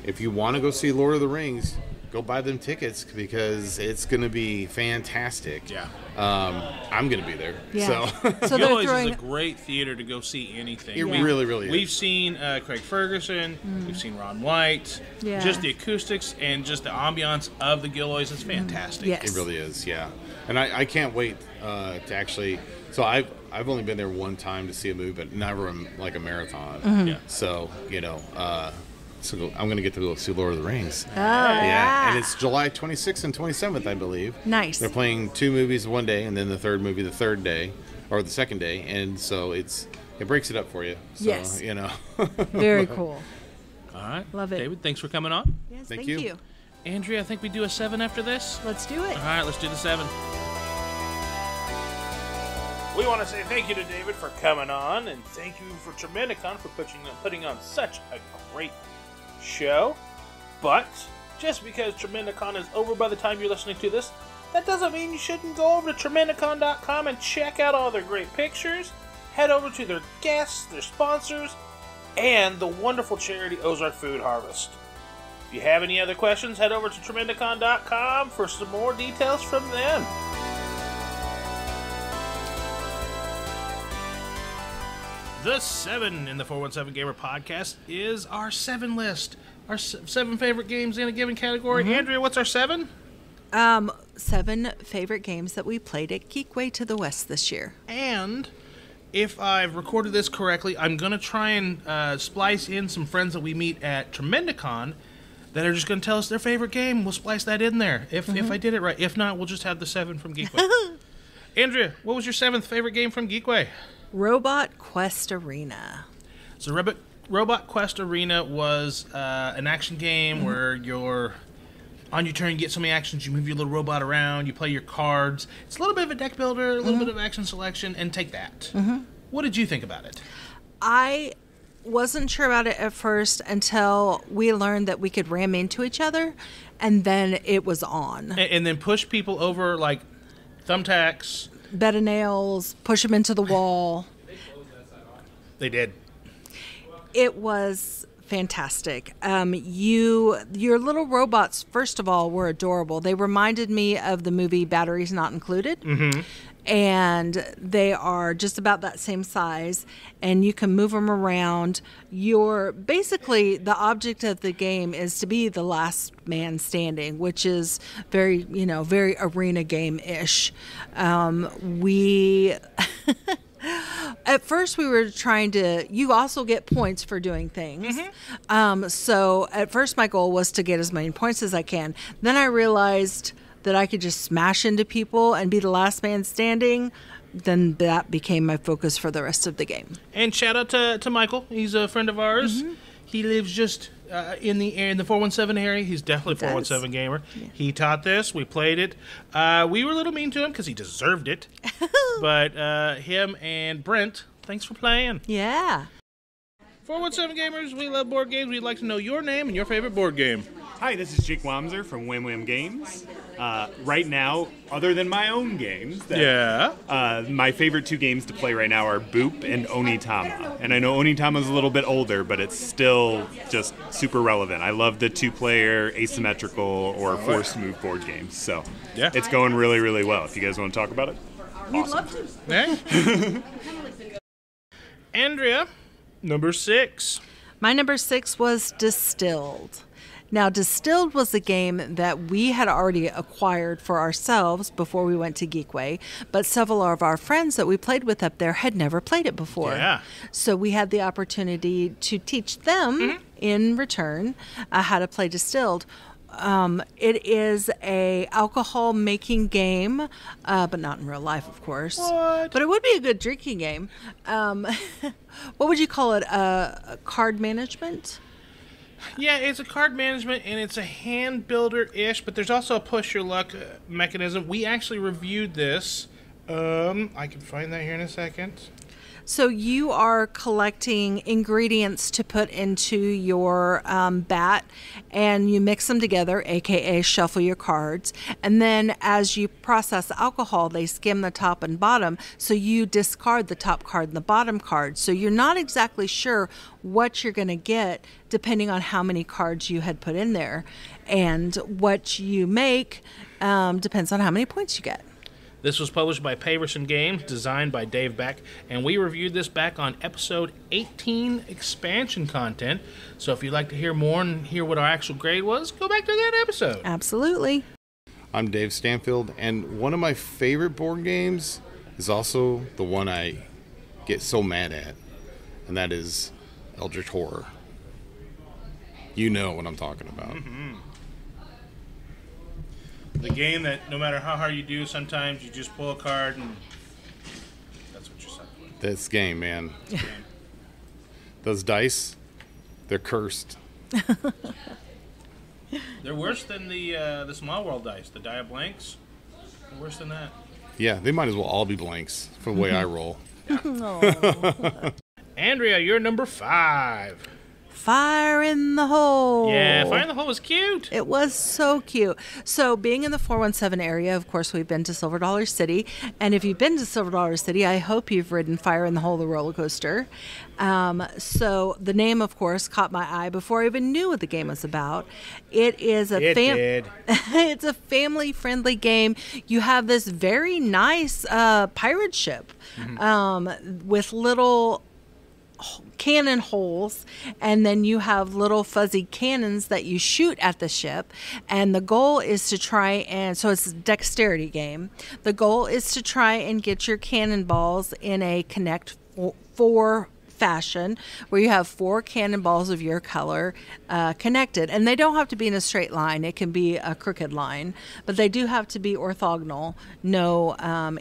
if you want to go see Lord of the Rings, go buy them tickets because it's going to be fantastic. Yeah. I'm going to be there. Yeah. So they're Gilloy's throwing. is a great theater to go see anything. it really, really is. We've seen Craig Ferguson. We've seen Ron White. Yeah. Just the acoustics and just the ambiance of the Gilloys is fantastic. Yes. It really is, yeah. And I can't wait to actually. So I've only been there one time to see a movie, but never like a marathon. Yeah. So so I'm gonna get to go see Lord of the Rings. Oh, yeah. And it's July 26th and 27th, I believe. Nice. They're playing 2 movies one day, and then the third movie the third day, or the second day, and so it breaks it up for you. So, Yes. Very Very cool. All right. Love it. David, thanks for coming on. Yes, Thank thank you. you. Andrea, I think we do a 7 after this. Let's do it. All right, let's do the 7. We want to say thank you to David for coming on, and thank you for Tremendicon for putting on such a great show. But just because Tremendicon is over by the time you're listening to this, that doesn't mean you shouldn't go over to Tremendicon.com and check out all their great pictures, head over to their guests, their sponsors, and the wonderful charity Ozark Food Harvest. If you have any other questions, head over to Tremendicon.com for some more details from them. The 7 in the 417 Gamer podcast is our 7 list. Our 7 favorite games in a given category. Andrea, what's our 7? 7 favorite games that we played at Geekway to the West this year. And if I've recorded this correctly, I'm going to try and splice in some friends that we meet at Tremendicon that are just going to tell us their favorite game. We'll splice that in there if I did it right. If not, we'll just have the 7 from Geekway. Andrea, what was your 7th favorite game from Geekway? Robot Quest Arena. So Robot Quest Arena was an action game where you're on your turn, you get so many actions, you move your little robot around, you play your cards. It's a little bit of a deck builder, a little bit of action selection, and take that. What did you think about it? I wasn't sure about it at first until we learned that we could ram into each other, and then it was on. And then push people over like thumbtacks. Bed of nails, push them into the wall. They did. It was fantastic. Your little robots, first of all, were adorable. They reminded me of the movie Batteries Not Included. And they are just about that same size, and you can move them around. Basically, the object of the game is to be the last man standing, which is very arena game-ish. At first, we were trying to. You also get points for doing things. So at first, my goal was to get as many points as I can. Then I realized that I could just smash into people and be the last man standing. Then that became my focus for the rest of the game. And shout out to Michael. He's a friend of ours. He lives just in the 417 area. He's definitely a 417 gamer. Yeah. He taught this. We played it. We were a little mean to him because he deserved it. But him and Brent, thanks for playing. Yeah. 417 gamers, we love board games. We'd like to know your name and your favorite board game. Hi, this is Geekwamser from WamWam Games. Right now, other than my own games, my favorite 2 games to play right now are Boop and Onitama. And I know Onitama's a little bit older, but it's still just super relevant. I love the 2-player asymmetrical or forced move board games. So it's going really, really well. If you guys want to talk about it, We'd love to. Hey. Andrea, number 6. My number 6 was Distilled. Now, Distilled was a game that we had already acquired for ourselves before we went to Geekway, but several of our friends that we played with up there had never played it before. Yeah. So we had the opportunity to teach them in return how to play Distilled. It is a alcohol making game, but not in real life, of course. What? But it would be a good drinking game. What would you call it? Card management? Yeah, it's a card management, and it's a hand builder-ish, but there's also a push your luck mechanism. We actually reviewed this. I can find that here in a second. So you are collecting ingredients to put into your bat, and you mix them together, aka shuffle your cards. And then as you process the alcohol, they skim the top and bottom, so you discard the top card and the bottom card. So you're not exactly sure what you're going to get depending on how many cards you had put in there. And what you make depends on how many points you get. This was published by 417Gamers, designed by Dave Beck, and we reviewed this back on episode 18, expansion content. So if you'd like to hear more and hear what our actual grade was, go back to that episode. Absolutely. I'm Dave Stansfield, and one of my favorite board games is also the one I get so mad at, and that is Eldritch Horror. You know what I'm talking about. Mm-hmm. The game that no matter how hard you do, sometimes you just pull a card and that's what you're stuck with. This game, man. Those dice, they're cursed. They're worse than the Small World dice. The die of blanks, they're worse than that. Yeah, they might as well all be blanks for the way I roll. Andrea, you're number 5. Fire in the Hole. Yeah, Fire in the Hole was cute. It was so cute. So being in the 417 area, of course, we've been to Silver Dollar City. And if you've been to Silver Dollar City, I hope you've ridden Fire in the Hole, the roller coaster. So the name, of course, caught my eye before I even knew what the game was about. It is a it's a family-friendly game. You have this very nice pirate ship with little cannon holes, and then you have little fuzzy cannons that you shoot at the ship, and the goal is to try and so it's a dexterity game. The goal is to try and get your cannonballs in a connect 4 fashion where you have 4 cannonballs of your color connected, and they don't have to be in a straight line. It can be a crooked line, but they do have to be orthogonal, no no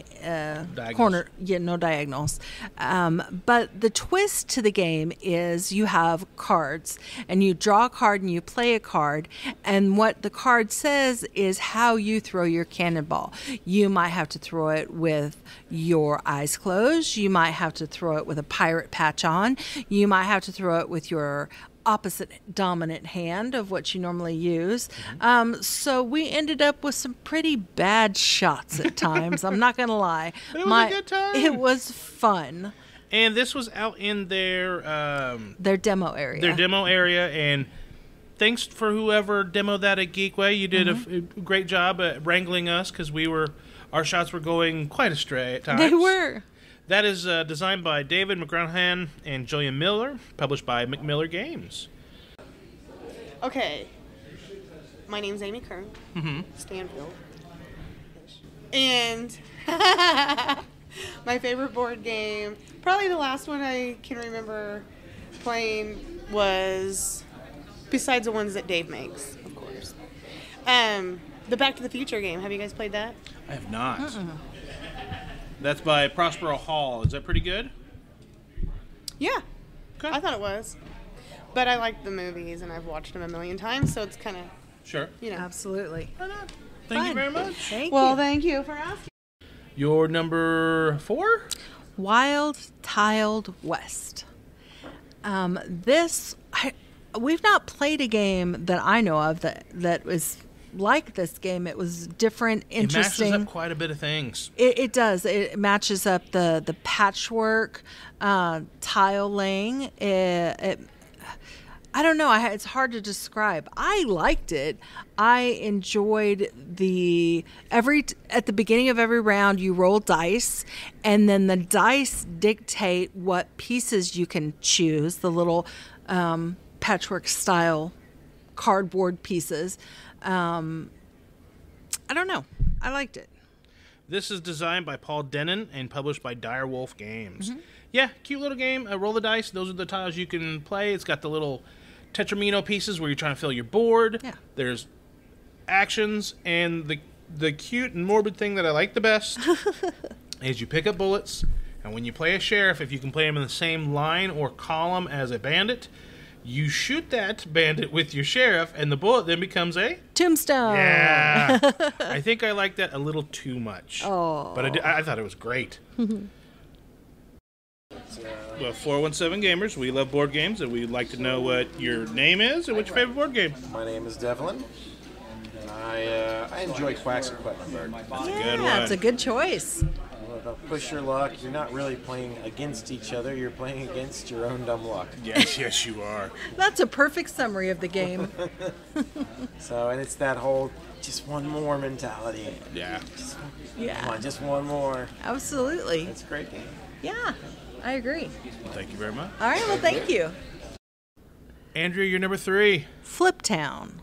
diagonals. But the twist to the game is you have cards, and you draw a card and you play a card, and what the card says is how you throw your cannonball. You might have to throw it with your eyes closed. You might have to throw it with a pirate patch on. You might have to throw it with your opposite dominant hand of what you normally use. So we ended up with some pretty bad shots at times. I'm not going to lie. But it was a good time. It was fun. And this was out in their demo area. And thanks for whoever demoed that at Geekway. You did a great job at wrangling us because our shots were going quite astray at times. They were. That is designed by David McGrahan and Julian Miller, published by McMiller Games. Okay. My name's Amy Kern. Stanfield. And my favorite board game, probably the last one I can remember playing was, besides the ones that Dave makes, of course, the Back to the Future game. Have you guys played that? I have not. That's by Prospero Hall. Is that pretty good? Yeah. Okay. I thought it was. But I like the movies, and I've watched them a million times, so it's kind of, Sure. you know. Absolutely. Thank you very much. Thank Well, you. thank you for asking. Your number 4? Wild Tiled West. We've not played a game that I know of that was like this game. It was different, interesting. It matches up quite a bit of things. It does. It matches up the patchwork, tile laying. I don't know. It's hard to describe. I liked it. I enjoyed at the beginning of every round you roll dice, and then the dice dictate what pieces you can choose. The little patchwork style cardboard pieces. I don't know. I liked it. This is designed by Paul Denon and published by Direwolf Games. Yeah, cute little game. Roll the dice. Those are the tiles you can play. It's got the little tetramino pieces where you're trying to fill your board. Yeah. There's actions, and the cute and morbid thing that I like the best is you pick up bullets, and when you play a sheriff, if you can play him in the same line or column as a bandit, you shoot that bandit with your sheriff, and the bullet then becomes a tombstone. Yeah. I think I like that a little too much. Oh. But I thought it was great. Well, 417Gamers, we love board games, and we'd like to know what your name is and what's your favorite board game. My name is Devlin, and I enjoy Quacks and Quedlinburg. That's a good one. It's a good choice. Push your luck. You're not really playing against each other. You're playing against your own dumb luck. Yes, you are. That's a perfect summary of the game. So, and it's that whole just one more mentality. Yeah. Come on, just one more. Absolutely. It's a great game. Yeah, I agree. Well, thank you very much. All right, well, thank you. Andrea, you're number 3. Fliptown.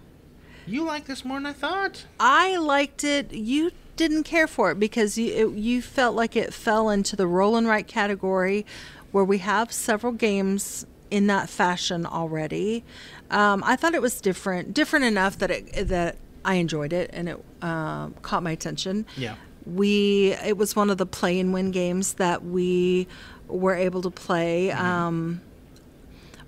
You like this more than I thought. I liked it. You didn't care for it because you felt like it fell into the roll and write category, where we have several games in that fashion already. I thought it was different enough that I enjoyed it, and it caught my attention. Yeah. It was one of the play and win games that we were able to play.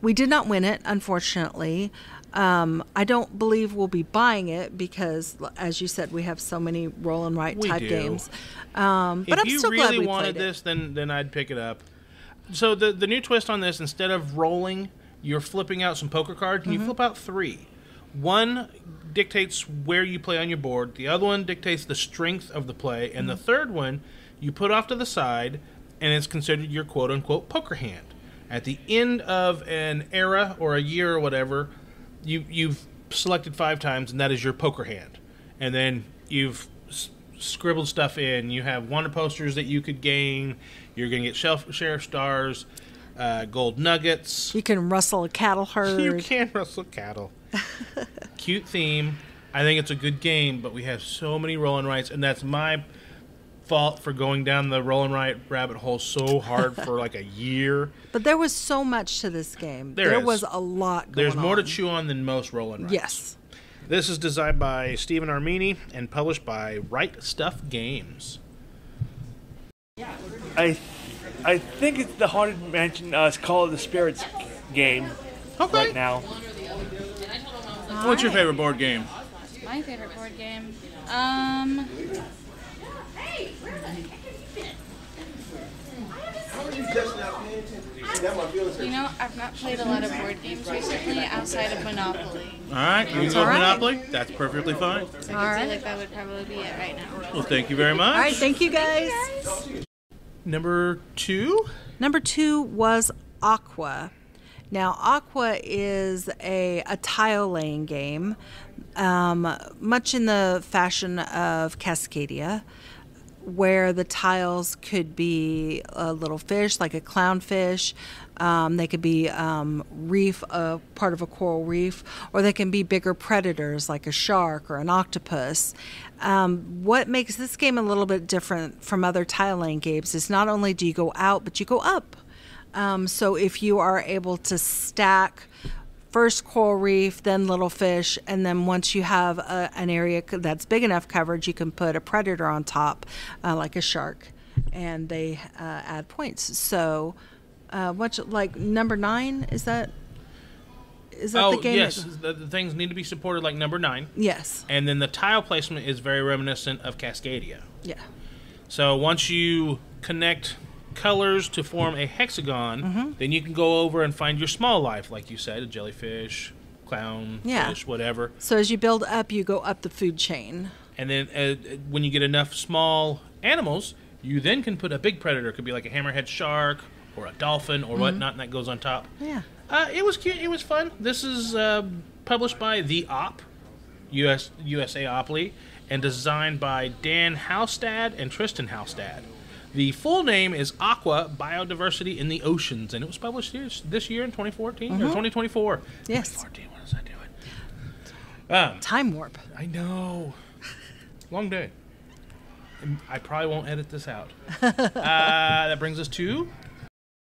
We did not win it, unfortunately. I don't believe we'll be buying it because, as you said, we have so many roll and write type games. But I'm still glad we played it. If you really wanted this, then I'd pick it up. So the new twist on this, instead of rolling, you're flipping out some poker cards, and you flip out 3. One dictates where you play on your board. The other one dictates the strength of the play. And the third one, you put off to the side, and it's considered your quote-unquote poker hand. At the end of an era or a year or whatever, you've selected 5 times, and that is your poker hand. And then you've scribbled stuff in. You have wonder posters that you could gain. You're going to get sheriff stars, gold nuggets. You can rustle a cattle herd. You can rustle cattle. Cute theme. I think it's a good game, but we have so many roll and writes, and that's my fault for going down the roll and write rabbit hole so hard for like a year. But there was so much to this game. There was a lot going on. There's more to chew on than most roll and writes. Yes. This is designed by Stephen Armini and published by Right Stuff Games. I think it's the Haunted Mansion Call of the Spirits game right now. What's your favorite board game? My favorite board game? You know, I've not played a lot of board games recently outside of Monopoly. All right, you go with Monopoly? That's perfectly fine. So I feel like that would probably be it right now. Well, thank you very much. All right, thank you guys. Number 2? Number 2 was Aqua. Now, Aqua is a tile laying game, much in the fashion of Cascadia, where the tiles could be a little fish, like a clownfish. They could be reef, part of a coral reef, or they can be bigger predators, like a shark or an octopus. What makes this game a little bit different from other tile laying games is not only do you go out, but you go up. So if you are able to stack first coral reef, then little fish, and then once you have an area that's big enough coverage, you can put a predator on top, like a shark, and they add points. So, like number 9, is that the game? Yes, the things need to be supported like number 9. Yes. And then the tile placement is very reminiscent of Cascadia. Yeah. So once you connect colors to form a hexagon, then you can go over and find your small life, like you said, a jellyfish, clown, fish, whatever. So as you build up, you go up the food chain. And then when you get enough small animals, you then can put a big predator. It could be like a hammerhead shark or a dolphin or whatnot, and that goes on top. Yeah. It was cute. It was fun. This is published by The Op, USA Opoly, and designed by Dan Halstad and Tristan Halstad. The full name is Aqua Biodiversity in the Oceans, and it was published this year in 2014 or 2024. Yes. 2014, what was I doing? Time warp. I know. Long day. And I probably won't edit this out. That brings us to...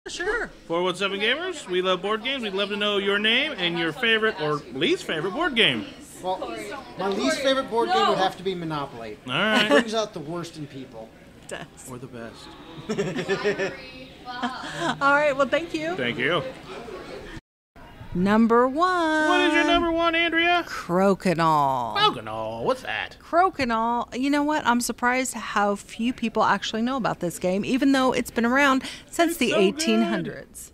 Sure. 417 Gamers. We love board games. We'd love to know your name and your favorite or least favorite board game. Well, my least favorite board game would have to be Monopoly. All right. It brings out the worst in people. Does. Or the best. All right, well, thank you. Thank you. Number 1. What is your number 1, Andrea? Crokinole. Crokinole. What's that? Crokinole. You know what? I'm surprised how few people actually know about this game, even though it's been around since the 1800s.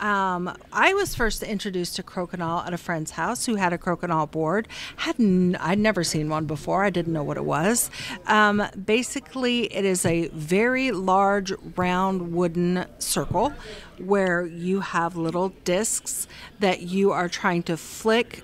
I was first introduced to Crokinole at a friend's house who had a Crokinole board. I'd never seen one before. I didn't know what it was. Basically, it is a very large, round wooden circle where you have little discs that you are trying to flick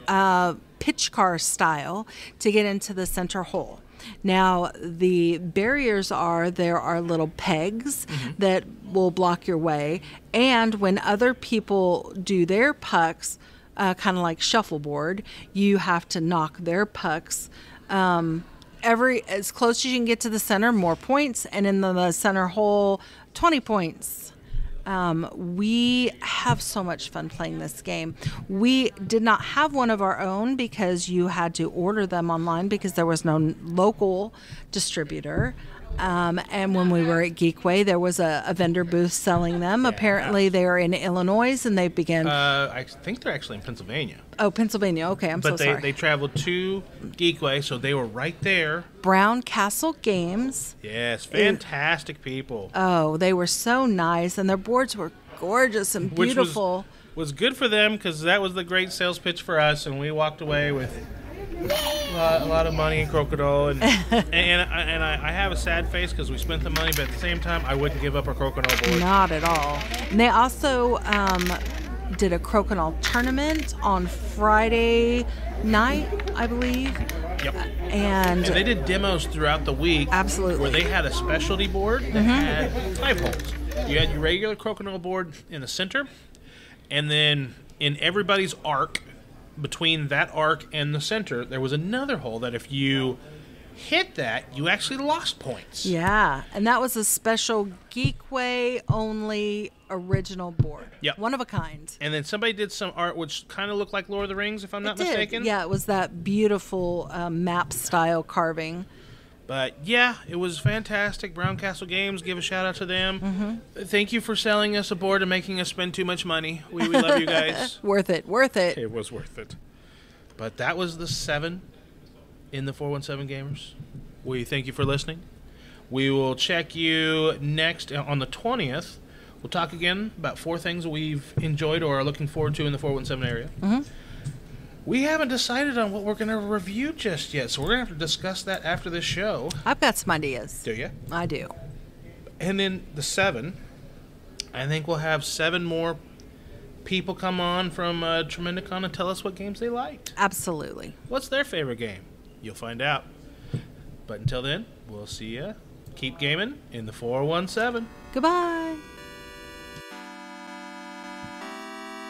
pitch car style to get into the center hole. Now, the barriers there are little pegs that will block your way. And when other people do their pucks, kind of like shuffleboard, you have to knock their pucks. As close as you can get to the center, more points. And in the center hole, 20 points. We have so much fun playing this game. We did not have one of our own because you had to order them online because there was no local distributor. And when we were at Geekway, there was a vendor booth selling them. Yeah. Apparently, they are in Illinois, and they began. I think they're actually in Pennsylvania. Oh, Pennsylvania. Okay, I'm so sorry. But they traveled to Geekway, so they were right there. Brown Castle Games. Yes, fantastic people. Oh, they were so nice, and their boards were gorgeous and beautiful. Which was good for them because that was the great sales pitch for us, and we walked away with a lot of money in Crokinole, and I have a sad face because we spent the money, but at the same time, I wouldn't give up our Crokinole board. Not at all. And they also did a Crokinole tournament on Friday night, I believe. Yep. And they did demos throughout the week. Absolutely. Where they had a specialty board that had 5 holes. You had your regular Crokinole board in the center, and then in everybody's arc, between that arc and the center, there was another hole that if you hit that, you actually lost points. Yeah, and that was a special Geekway only original board. Yep. One of a kind. And then somebody did some art which kind of looked like Lord of the Rings, if I'm not mistaken. Yeah, it was that beautiful map style carving. But yeah, it was fantastic. Brown Castle Games, give a shout out to them. Thank you for selling us a board and making us spend too much money. We love you guys. Worth it. It was worth it. But that was the 7 in the 417 Gamers. We thank you for listening. We will check you next on the 20th. We'll talk again about 4 things we've enjoyed or are looking forward to in the 417 area. We haven't decided on what we're going to review just yet, so we're going to have to discuss that after this show. I've got some ideas. Do you? I do. And then the 7, I think we'll have 7 more people come on from Tremendicon and tell us what games they liked. Absolutely. What's their favorite game? You'll find out. But until then, we'll see ya. Keep gaming in the 417. Goodbye.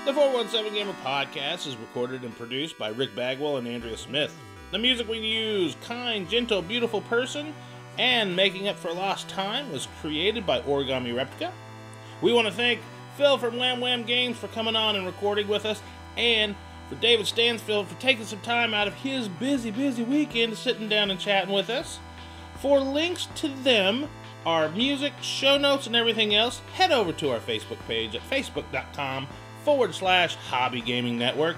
The 417 Gamer Podcast is recorded and produced by Rick Bagwell and Andrea Smith. The music we use, Kind, Gentle, Beautiful Person, and Making Up for Lost Time, was created by Origami Replica. We want to thank Phil from WamWam Games for coming on and recording with us, and for David Stansfield for taking some time out of his busy weekend sitting down and chatting with us. For links to them, our music, show notes, and everything else, head over to our Facebook page at facebook.com/Hobby Gaming Network.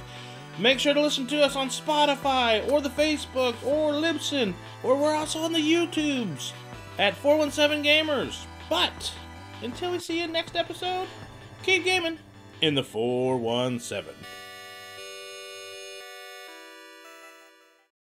Make sure to listen to us on Spotify or the Facebook or Libsyn, or we're also on the YouTubes at 417 Gamers. But until we see you next episode, keep gaming in the 417.